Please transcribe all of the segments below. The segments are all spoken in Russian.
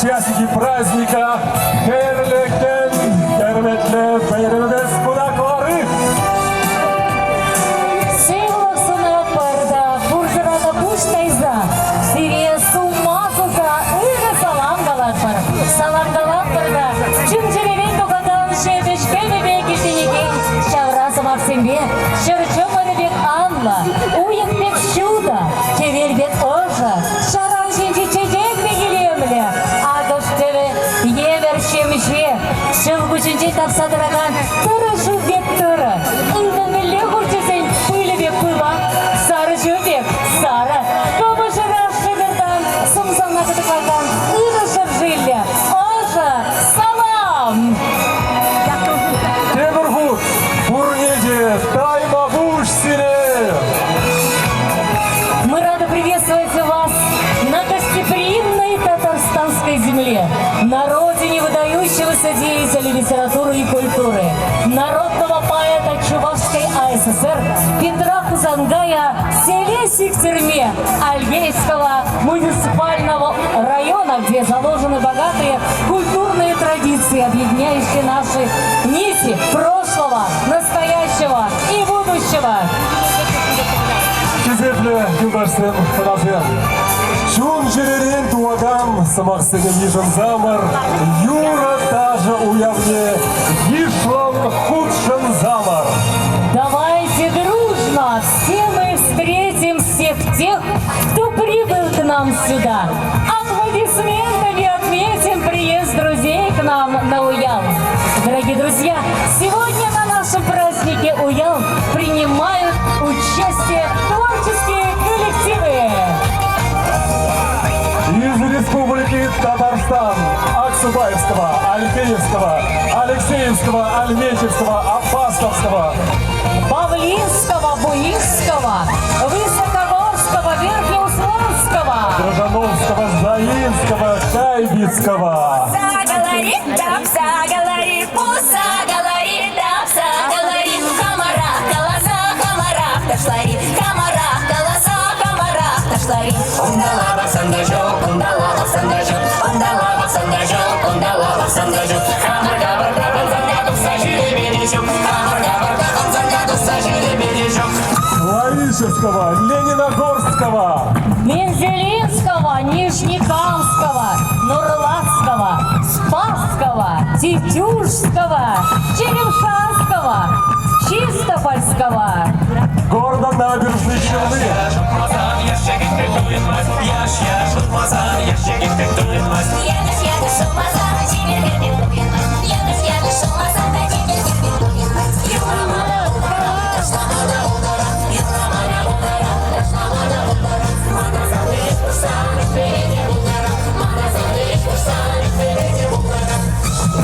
участники праздника Херлектен, Херметле, Бейревес, Кудаклары. Севлаксына парда, буржырада буштайза, сирия суммазыза, ыйны саламгалар пар. Саламгалар парда, чүмчеревен тугадан шебешке бебек итинеген, шавразы Максимбе, шырчымыры бек Анла, уйық бек Шуда, кевер бек Ожа, шаран женчи чечек бегелемлі, агыш теве евер шемше, шыл күчінче тапсадыраған, тұры жыл бек тұры, ұйғымелі құрчесен пылы бек пыла, сары жөбек, сары, көбі жыра шығырдан, сымсана күтікалдан, ұйғы жыржилі, Ожа, салам! Темірғут, Бурнеде, Тайма Бушсине. Мы рады приветствовать вас на гостеприимной татарстанской земле, на родине выдающегося деятеля литературы и культуры, народного поэта Чувашской АССР Петра Кузангая, в селе Сихтерме Альгейского муниципального района, где заложены богатые культурные традиции, объединяющие наши нити прошлого, настоящего и будущего. Кезеплі юлдаштың қанатын. Шун жеререн туадам, самақсыны ежін замыр, юра даже уявне, ешлан худшын замыр. Давайте дружно все мы встретим всех тех, кто прибыл к нам сюда. Аплодисментами отметим приезд друзей к нам на Уял. Дорогие друзья, сегодня на нашем празднике Уял принимают участие творческие коллективы. Из Республики Татарстан, Аксубаевского, Алькеевского, Алексеевского, Альметьевского, Апастовского, Павлинского, Буинского, Высокогорского, Верхнеуславского, Граждановского, Заинского, Кайбицкого. Заговорит, пуса говорит, комара, голоса, комара, ташлари, комара, голоса, комара, ташлари. Ундалава сандажок, ундалава сандажок, ундалава сандажок, ундалава сандажок. Камар, габар, заняту сажили бережем, камар, габар, заняту сажили бережем. Ларишевского, Лениногорского, Мензелинского, Нижнекамского, Нурлатского, Спасского, Тетюшского, Черемшанского, Чистопольского. города Набережной Челны.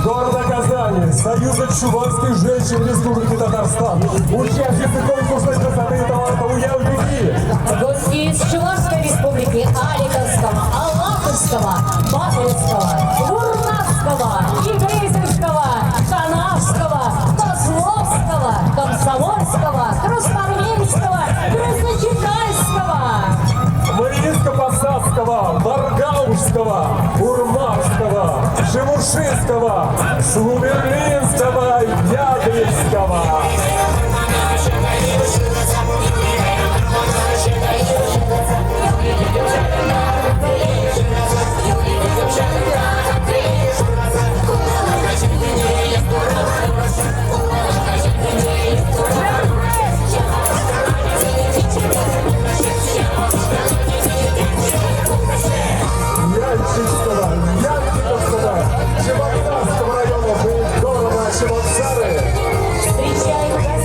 Города Казани, Союза чувашских женщин Республики Татарстан, участницы конкурсной красоты и таланта Уял-Беги. Гости из Чувашской республики Аликовского, Аллаховского, Батыльского, Гурнавского, Игрызинского, Канавского, Козловского, Комсомольского, Красноармейского, Красночитайского, Мариинско-Посадского, Маргаушского, Урмарского, Шемушинского, Слумерлинского, Ядринского. Янчинского, Янкиновского, Чебоксарского района, города Чебоксары. Встречаем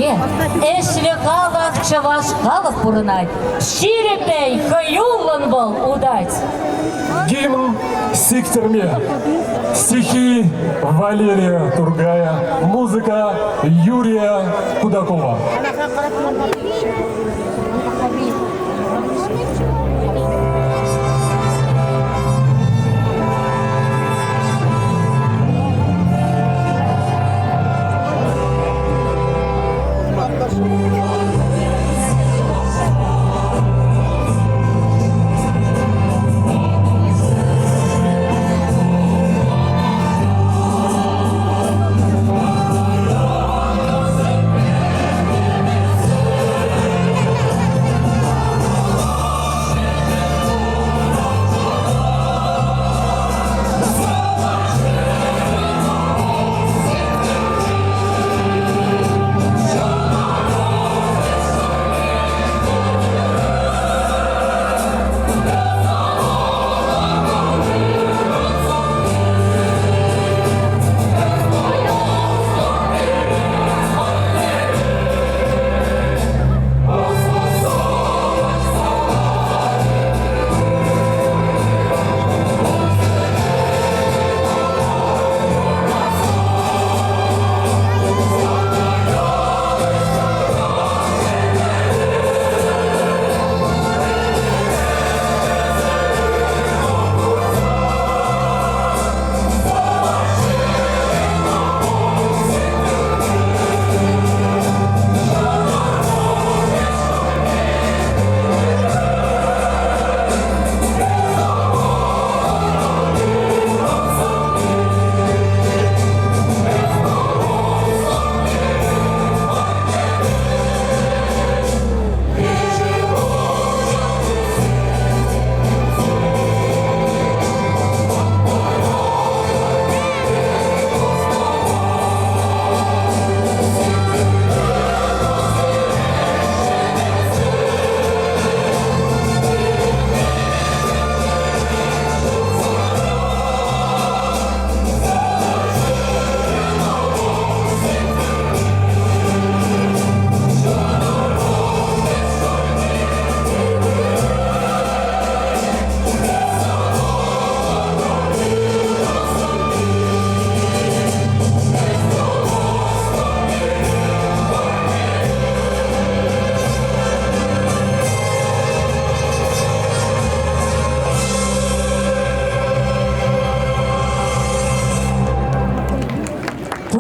Че, эшлякалах чавашкалах пурнать, щирепей хаюлан был удать. Гимн Сиктерме. Стихи Валерия Тургая. Музыка Юрия Кудакова.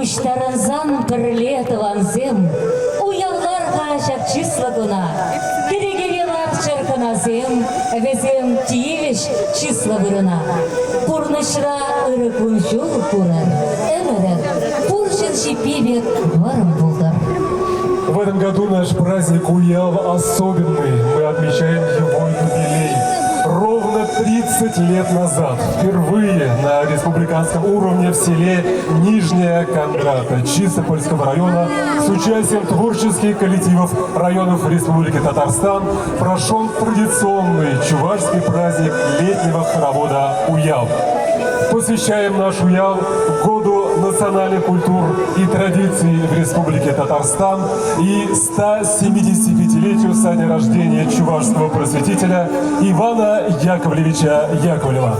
Пуштаранзан бірлеті ванзем, уялларға ашақ числагуна, перегевелар чарканазем, везем тиевеш числа вырына. Пурнышра ырыкун жол пурар, эмерер, пуршын шипивек варым булдар. В этом году наш праздник Уяв особенный. Мы отмечаем его юбилей. Ровно 30 лет назад впервые на республиканском уровне в селе Нижняя Кондрата Чистопольского района с участием творческих коллективов районов Республики Татарстан прошел традиционный чувашский праздник летнего хоровода Уяв. Посвящаем наш Уяв году национальных культур и традиций в Республике Татарстан и 175-летию со дня рождения чувашского просветителя Ивана Яковлевича Яковлева.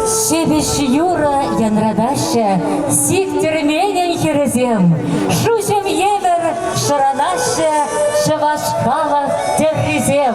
Шебеш Юра янрадаща, сиктер менен херезем, шучем евер шаранаща, шавашкала террезем.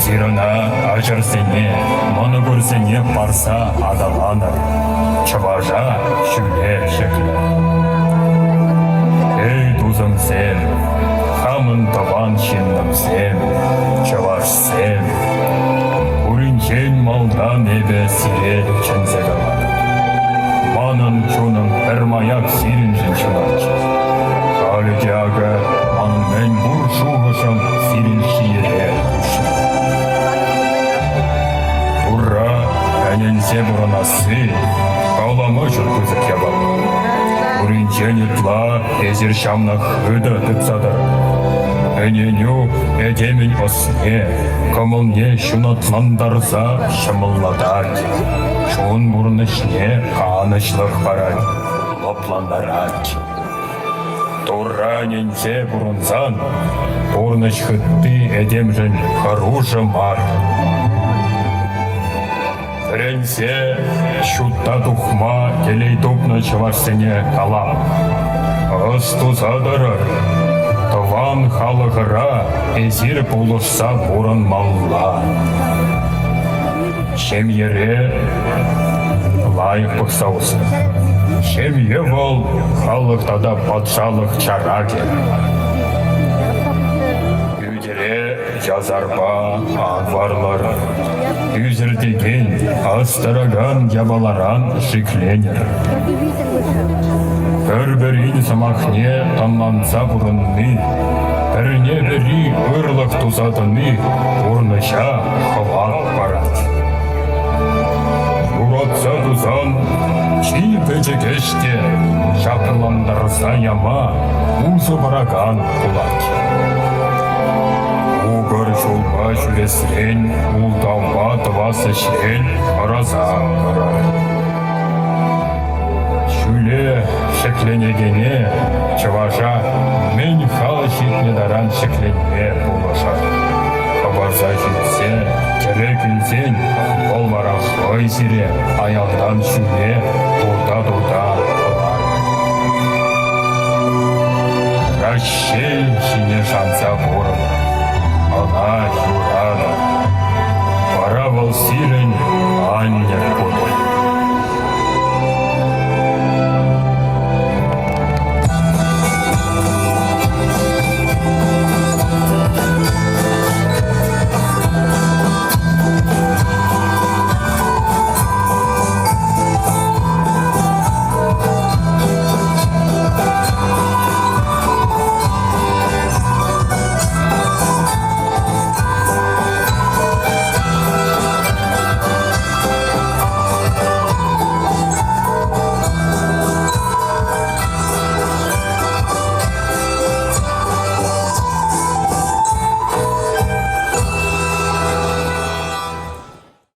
Эзирона ажырсене, мұны көрсене барса адаланыр. Чыважа шүле шеклі. Эй, тузым сен, хамын табан шинным сен, чываш сен. Уринчен малдан эбе сирел чынзегала. Манын чунын әрмаяк сирин жынчынач. Калыдяга манын мен бур шуғышым сирин шиере үші. Ура, әненсе бұрынасы, кауламы жүргізік ябал. Уринчен етла езір шамнақ үді түпсадыр. Әненю әдемін осне, көмілне шунатландарса шымылладар. Шуын мұрнышне қанышлық барад, лопландарад. Тура ненсе бұрынзан, бұрныш хытты әдемжін харужы мар. Ренсе шутта тухма келей тупны чывашсене кала. Ыстузадырыр, тыван халығыра әзір болышса бұрын малла. Шемьере лайық бұқсаусы. Шемье бол халықтада патшалық чара кел. Үйдере жазарба ағварлар. Үзірдеген астыраған ябаларан шикленер. Бір-бірін самахне тамланса бұрынны, біріне-бірі ұрлық тузадыны ұрныша хыват барад. Уратса тузан, чий пөчекеште, шапыландарса яма, ұзы бараган құлат. Уғыр жолға жүресірен, ұлдауға тывасы шен, араза барар. Шүле шекленегене, чыважа, мен хал шетне даран шеклене болашар. Барса жетсе, керек үлсен, ол барақ ой сире, аялдан шүле,